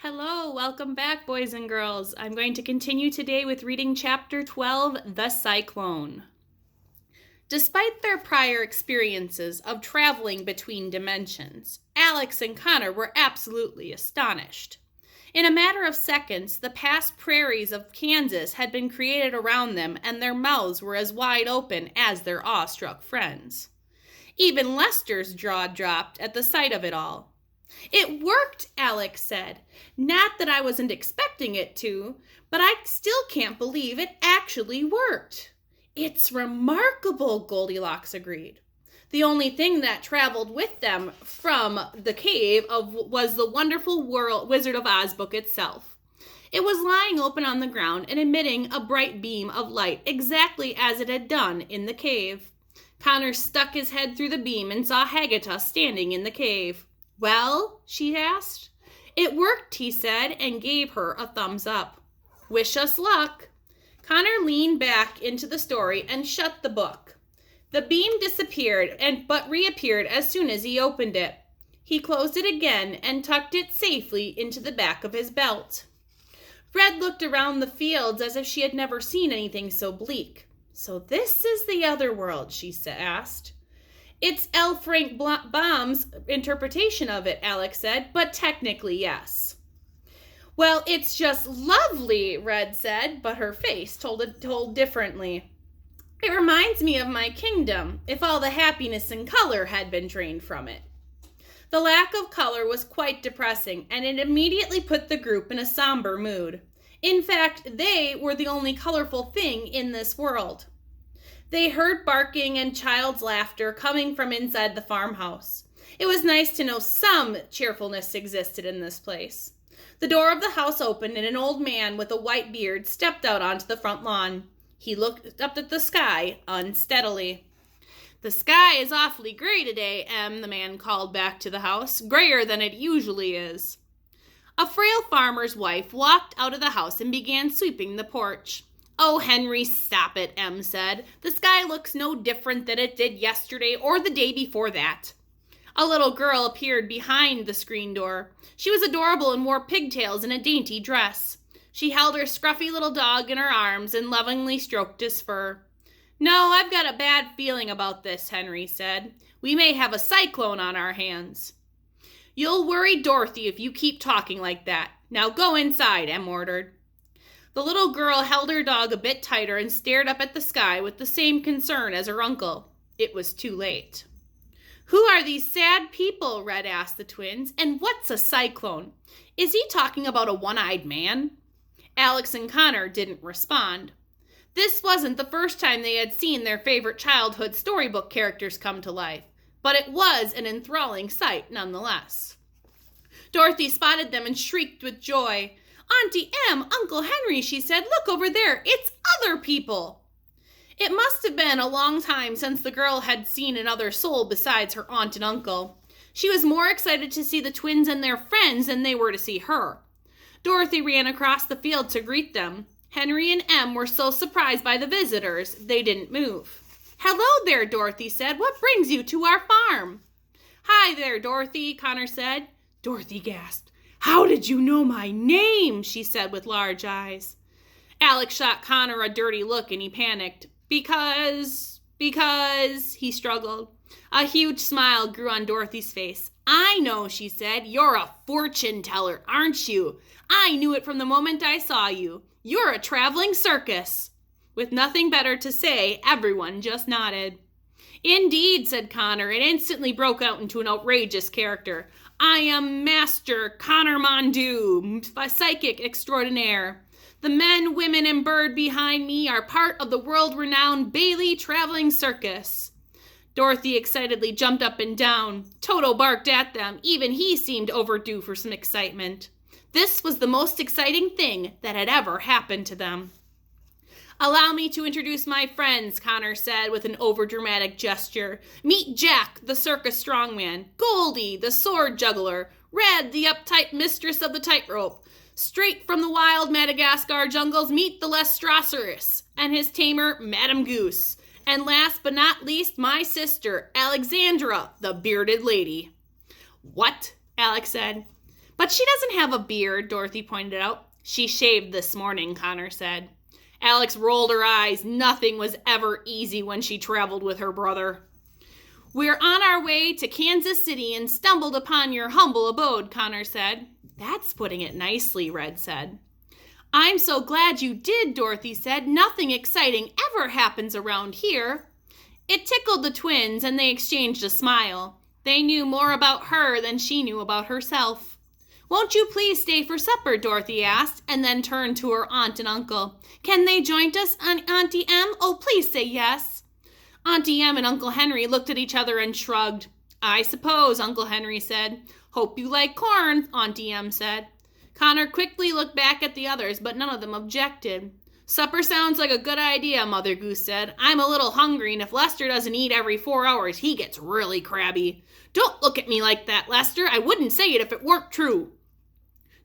Hello, welcome back, boys and girls. I'm going to continue today with reading Chapter 12, The Cyclone. Despite their prior experiences of traveling between dimensions, Alex and Connor were absolutely astonished. In a matter of seconds, the past prairies of Kansas had been created around them, and their mouths were as wide open as their awestruck friends. Even Lester's jaw dropped at the sight of it all. "It worked," Alex said. "Not that I wasn't expecting it to, but I still can't believe it actually worked." "It's remarkable," Goldilocks agreed. The only thing that traveled with them from the cave was the wonderful Wizard of Oz book itself. It was lying open on the ground and emitting a bright beam of light exactly as it had done in the cave. Connor stuck his head through the beam and saw Hagata standing in the cave. "Well?" she asked. "It worked," he said, and gave her a thumbs up. "Wish us luck." Connor leaned back into the story and shut the book. The beam disappeared but reappeared as soon as he opened it. He closed it again and tucked it safely into the back of his belt. Fred looked around the fields as if she had never seen anything so bleak. "So this is the other world?" she asked. "It's L. Frank Baum's interpretation of it," Alex said, "but technically, yes." "Well, it's just lovely," Red said, but her face told differently. "It reminds me of my kingdom, if all the happiness and color had been drained from it." The lack of color was quite depressing, and it immediately put the group in a somber mood. In fact, they were the only colorful thing in this world. They heard barking and child's laughter coming from inside the farmhouse. It was nice to know some cheerfulness existed in this place. The door of the house opened and an old man with a white beard stepped out onto the front lawn. He looked up at the sky unsteadily. "The sky is awfully gray today, Em," the man called back to the house. "Grayer than it usually is." A frail farmer's wife walked out of the house and began sweeping the porch. "Oh, Henry, stop it," Em said. "The sky looks no different than it did yesterday or the day before that." A little girl appeared behind the screen door. She was adorable and wore pigtails and a dainty dress. She held her scruffy little dog in her arms and lovingly stroked his fur. "No, I've got a bad feeling about this," Henry said. "We may have a cyclone on our hands." "You'll worry Dorothy if you keep talking like that. Now go inside," Em ordered. The little girl held her dog a bit tighter and stared up at the sky with the same concern as her uncle. It was too late. "Who are these sad people?" Red asked the twins. "And what's a cyclone? Is he talking about a one-eyed man?" Alex and Connor didn't respond. This wasn't the first time they had seen their favorite childhood storybook characters come to life, but it was an enthralling sight nonetheless. Dorothy spotted them and shrieked with joy. "Auntie Em, Uncle Henry," she said, "look over there. It's other people." It must have been a long time since the girl had seen another soul besides her aunt and uncle. She was more excited to see the twins and their friends than they were to see her. Dorothy ran across the field to greet them. Henry and Em were so surprised by the visitors, they didn't move. "Hello there," Dorothy said. "What brings you to our farm?" "Hi there, Dorothy," Connor said. Dorothy gasped. "How did you know my name?" she said with large eyes. Alex shot Connor a dirty look and he panicked. Because, he struggled. A huge smile grew on Dorothy's face. "I know," she said. "You're a fortune teller, aren't you? I knew it from the moment I saw you. You're a traveling circus." With nothing better to say, everyone just nodded. "Indeed," said Connor, and instantly broke out into an outrageous character. "I am Master Connor Mondew, psychic extraordinaire. The men, women, and bird behind me are part of the world-renowned Bailey Traveling Circus." Dorothy excitedly jumped up and down. Toto barked at them. Even he seemed overdue for some excitement. This was the most exciting thing that had ever happened to them. "Allow me to introduce my friends," Connor said with an overdramatic gesture. "Meet Jack, the circus strongman, Goldie, the sword juggler, Red, the uptight mistress of the tightrope. Straight from the wild Madagascar jungles, meet the Lestrosaurus and his tamer, Madame Goose. And last but not least, my sister, Alexandra, the bearded lady." "What?" Alex said. But she doesn't have a beard, Dorothy pointed out. She shaved this morning, Connor said. Alex rolled her eyes. Nothing was ever easy when she traveled with her brother. We're on our way to Kansas City and stumbled upon your humble abode, Connor said. That's putting it nicely, Red said. I'm so glad you did, Dorothy said. Nothing exciting ever happens around here. It tickled the twins, and they exchanged a smile. They knew more about her than she knew about herself. Won't you please stay for supper, Dorothy asked, and then turned to her aunt and uncle. Can they join us, Auntie Em? Oh, please say yes. Auntie Em and Uncle Henry looked at each other and shrugged. I suppose, Uncle Henry said. Hope you like corn, Auntie Em said. Connor quickly looked back at the others, but none of them objected. Supper sounds like a good idea, Mother Goose said. I'm a little hungry, and if Lester doesn't eat every 4 hours, he gets really crabby. Don't look at me like that, Lester. I wouldn't say it if it weren't true.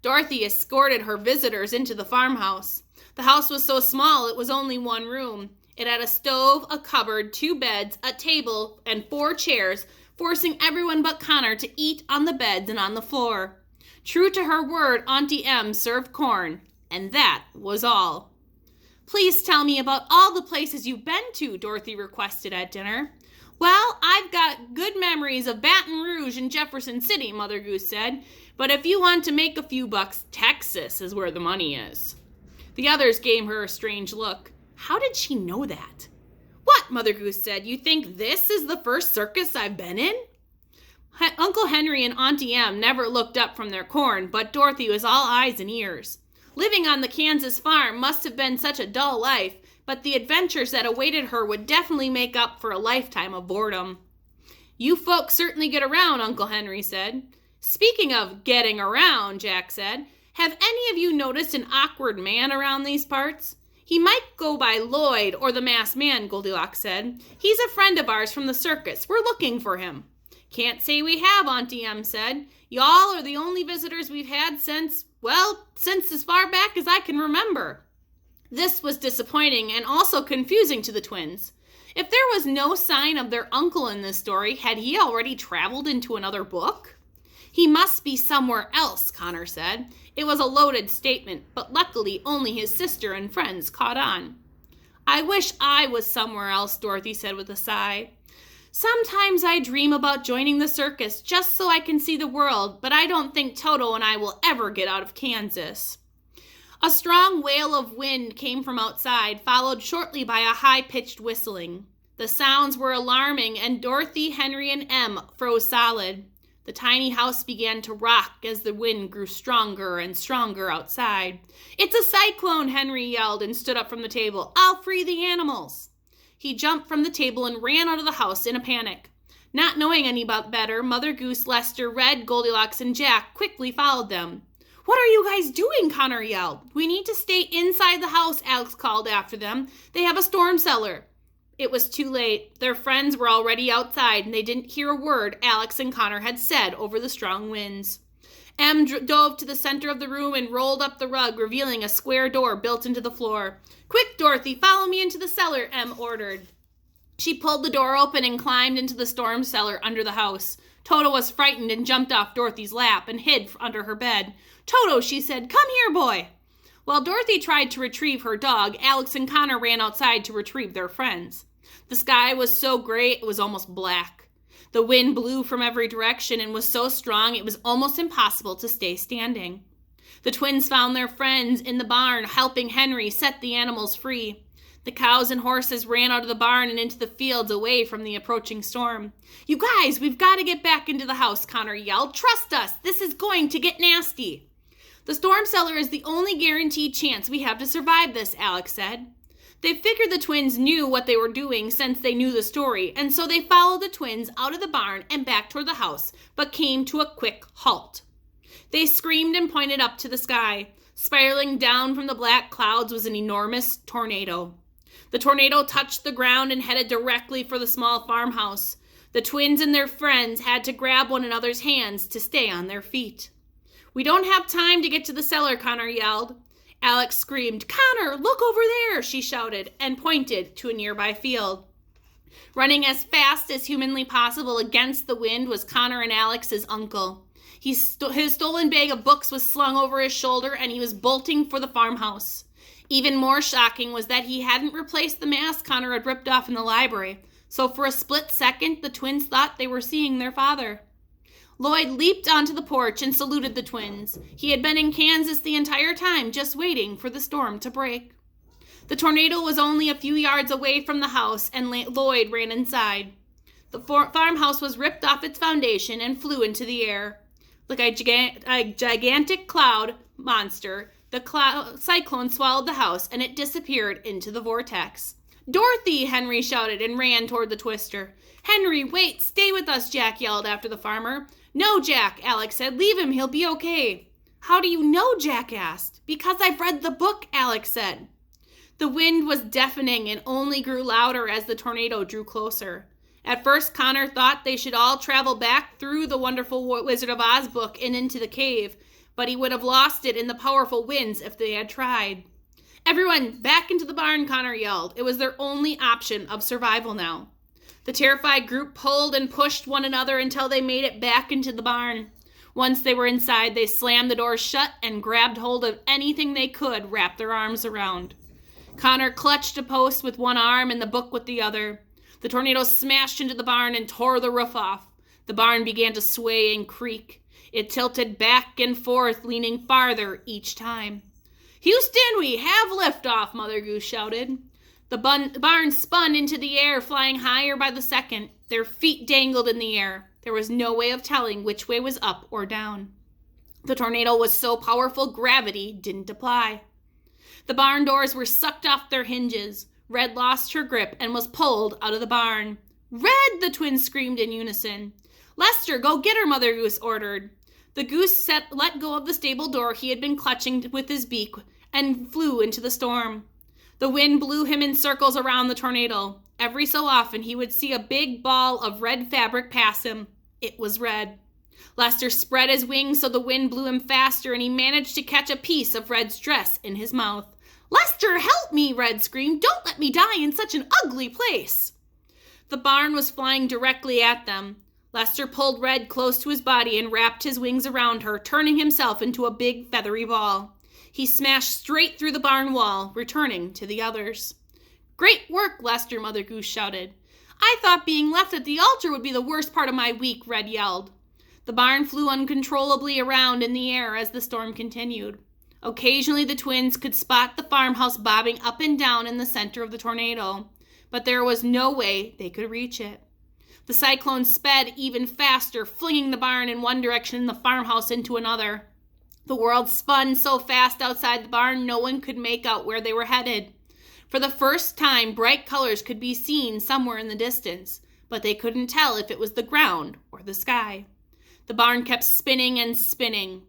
Dorothy escorted her visitors into the farmhouse. The house was so small it was only one room. It had a stove, a cupboard, 2 beds, a table, and 4 chairs, forcing everyone but Connor to eat on the beds and on the floor. True to her word, Auntie Em served corn, and that was all. Please tell me about all the places you've been to, Dorothy requested at dinner. Well, I've got good memories of Baton Rouge and Jefferson City, Mother Goose said. But if you want to make a few bucks, Texas is where the money is. The others gave her a strange look. How did she know that? What, Mother Goose said, you think this is the first circus I've been in? Uncle Henry and Auntie Em never looked up from their corn, but Dorothy was all eyes and ears. Living on the Kansas farm must have been such a dull life, but the adventures that awaited her would definitely make up for a lifetime of boredom. You folks certainly get around, Uncle Henry said. Speaking of getting around, Jack said, have any of you noticed an awkward man around these parts? He might go by Lloyd or the masked man, Goldilocks said. He's a friend of ours from the circus. We're looking for him. Can't say we have, Auntie Em said. Y'all are the only visitors we've had since as far back as I can remember. This was disappointing and also confusing to the twins. If there was no sign of their uncle in this story, had he already traveled into another book? He must be somewhere else, Connor said. It was a loaded statement, but luckily only his sister and friends caught on. I wish I was somewhere else, Dorothy said with a sigh. Sometimes I dream about joining the circus just so I can see the world, but I don't think Toto and I will ever get out of Kansas. A strong wail of wind came from outside, followed shortly by a high-pitched whistling. The sounds were alarming, and Dorothy, Henry, and Em froze solid. The tiny house began to rock as the wind grew stronger and stronger outside. It's a cyclone, Henry yelled and stood up from the table. I'll free the animals. He jumped from the table and ran out of the house in a panic. Not knowing any better, Mother Goose, Lester, Red, Goldilocks, and Jack quickly followed them. What are you guys doing? Connor yelled. We need to stay inside the house, Alex called after them. They have a storm cellar. It was too late. Their friends were already outside, and they didn't hear a word Alex and Connor had said over the strong winds. Em dove to the center of the room and rolled up the rug, revealing a square door built into the floor. Quick, Dorothy, follow me into the cellar, Em ordered. She pulled the door open and climbed into the storm cellar under the house. Toto was frightened and jumped off Dorothy's lap and hid under her bed. Toto, she said, come here, boy. While Dorothy tried to retrieve her dog, Alex and Connor ran outside to retrieve their friends. The sky was so gray it was almost black. The wind blew from every direction and was so strong it was almost impossible to stay standing. The twins found their friends in the barn, helping Henry set the animals free. The cows and horses ran out of the barn and into the fields away from the approaching storm. You guys, we've got to get back into the house, Connor yelled. Trust us, this is going to get nasty. The storm cellar is the only guaranteed chance we have to survive this, Alex said. They figured the twins knew what they were doing since they knew the story, and so they followed the twins out of the barn and back toward the house, but came to a quick halt. They screamed and pointed up to the sky. Spiraling down from the black clouds was an enormous tornado. The tornado touched the ground and headed directly for the small farmhouse. The twins and their friends had to grab one another's hands to stay on their feet. We don't have time to get to the cellar, Connor yelled. Alex screamed, Connor, look over there, she shouted, and pointed to a nearby field. Running as fast as humanly possible against the wind was Connor and Alex's uncle. His stolen bag of books was slung over his shoulder, and he was bolting for the farmhouse. Even more shocking was that he hadn't replaced the mask Connor had ripped off in the library, so for a split second, the twins thought they were seeing their father. Lloyd leaped onto the porch and saluted the twins. He had been in Kansas the entire time, just waiting for the storm to break. The tornado was only a few yards away from the house, and Lloyd ran inside. The farmhouse was ripped off its foundation and flew into the air. Like a gigantic cloud monster, the cyclone swallowed the house, and it disappeared into the vortex. "Dorothy!" Henry shouted and ran toward the twister. "Henry, wait! Stay with us!" Jack yelled after the farmer. "No, Jack," Alex said. "Leave him. He'll be okay." "How do you know?" Jack asked. "Because I've read the book," Alex said. The wind was deafening and only grew louder as the tornado drew closer. At first, Connor thought they should all travel back through the wonderful Wizard of Oz book and into the cave, but he would have lost it in the powerful winds if they had tried. "Everyone, back into the barn," Connor yelled. It was their only option of survival now. The terrified group pulled and pushed one another until they made it back into the barn. Once they were inside, they slammed the doors shut and grabbed hold of anything they could wrap their arms around. Connor clutched a post with one arm and the book with the other. The tornado smashed into the barn and tore the roof off. The barn began to sway and creak. It tilted back and forth, leaning farther each time. "Houston, we have liftoff," Mother Goose shouted. The barn spun into the air, flying higher by the second. Their feet dangled in the air. There was no way of telling which way was up or down. The tornado was so powerful, gravity didn't apply. The barn doors were sucked off their hinges. Red lost her grip and was pulled out of the barn. "Red!" the twins screamed in unison. "Lester, go get her," Mother Goose ordered. The goose let go of the stable door he had been clutching with his beak and flew into the storm. The wind blew him in circles around the tornado. Every so often he would see a big ball of red fabric pass him. It was red. Lester spread his wings so the wind blew him faster, and he managed to catch a piece of Red's dress in his mouth. "Lester, help me!" Red screamed. "Don't let me die in such an ugly place." The barn was flying directly at them. Lester pulled Red close to his body and wrapped his wings around her, turning himself into a big feathery ball. He smashed straight through the barn wall, returning to the others. "Great work, Lester," Mother Goose shouted. "I thought being left at the altar would be the worst part of my week," Red yelled. The barn flew uncontrollably around in the air as the storm continued. Occasionally the twins could spot the farmhouse bobbing up and down in the center of the tornado, but there was no way they could reach it. The cyclone sped even faster, flinging the barn in one direction and the farmhouse into another. The world spun so fast outside the barn no one could make out where they were headed. For the first time, bright colors could be seen somewhere in the distance, but they couldn't tell if it was the ground or the sky. The barn kept spinning and spinning,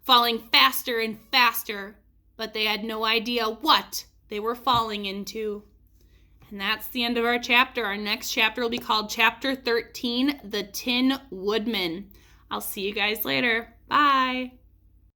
falling faster and faster, but they had no idea what they were falling into. And that's the end of our chapter. Our next chapter will be called Chapter 13, The Tin Woodman. I'll see you guys later. Bye.